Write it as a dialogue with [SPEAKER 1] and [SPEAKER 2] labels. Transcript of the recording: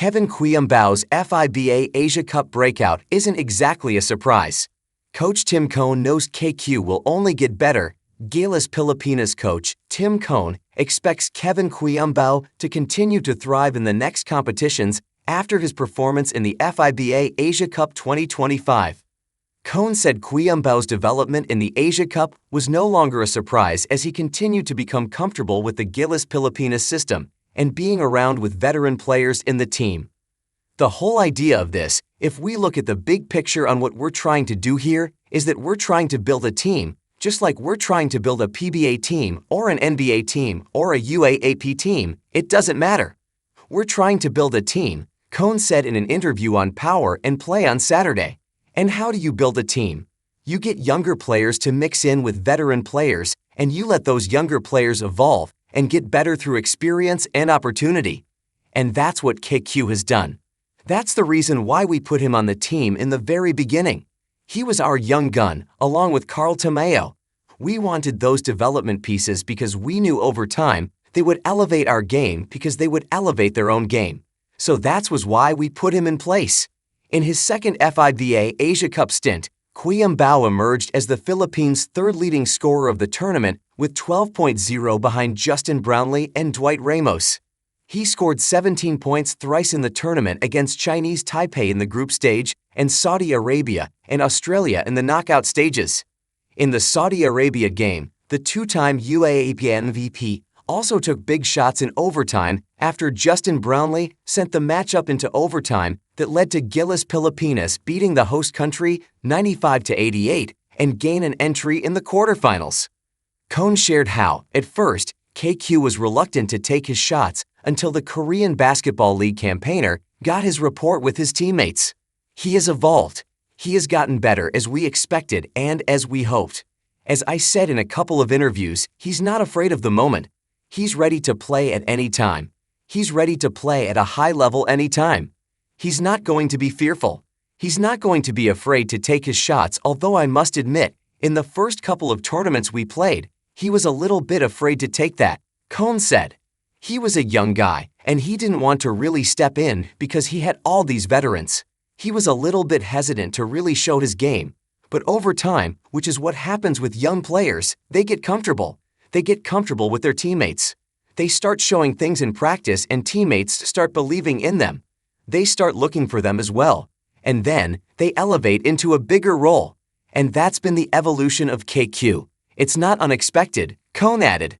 [SPEAKER 1] Kevin Quiambao's FIBA Asia Cup breakout isn't exactly a surprise. Coach Tim Cohn knows KQ will only get better. Gilas Pilipinas coach Tim Cohn expects Kevin Quiambao to continue to thrive in the next competitions after his performance in the FIBA Asia Cup 2025. Cohn said Quiambao's development in the Asia Cup was no longer a surprise as he continued to become comfortable with the Gilas Pilipinas system and being around with veteran players in the team. The whole idea of this, if we look at the big picture on what we're trying to do here, is that we're trying to build a team, just like we're trying to build a PBA team or an NBA team or a UAAP team, it doesn't matter. We're trying to build a team, Cohn said in an interview on Power and Play on Saturday. And how do you build a team? You get younger players to mix in with veteran players, and you let those younger players evolve and get better through experience and opportunity. And that's what KQ has done. That's the reason why we put him on the team in the very beginning. He was our young gun, along with Carl Tamayo. We wanted those development pieces because we knew over time they would elevate our game because they would elevate their own game. So that was why we put him in place. In his second FIBA Asia Cup stint, Quiambao emerged as the Philippines' third leading scorer of the tournament with 12.0 behind Justin Brownlee and Dwight Ramos. He scored 17 points thrice in the tournament against Chinese Taipei in the group stage and Saudi Arabia and Australia in the knockout stages. In the Saudi Arabia game, the two-time UAAP MVP also took big shots in overtime after Justin Brownlee sent the matchup into overtime that led to Gilas Pilipinas beating the host country 95-88 and gain an entry in the quarterfinals. Cohn shared how, at first, KQ was reluctant to take his shots until the Korean Basketball League campaigner got his report with his teammates. He has evolved. He has gotten better as we expected and as we hoped. As I said in a couple of interviews, he's not afraid of the moment. He's ready to play at any time. He's ready to play at a high level anytime. He's not going to be fearful. He's not going to be afraid to take his shots, although I must admit, in the first couple of tournaments we played, he was a little bit afraid to take that, Cohn said. He was a young guy, and he didn't want to really step in because he had all these veterans. He was a little bit hesitant to really show his game. But over time, which is what happens with young players, they get comfortable. They get comfortable with their teammates. They start showing things in practice and teammates start believing in them. They start looking for them as well. And then, they elevate into a bigger role. And that's been the evolution of KQ. It's not unexpected, Cohn added.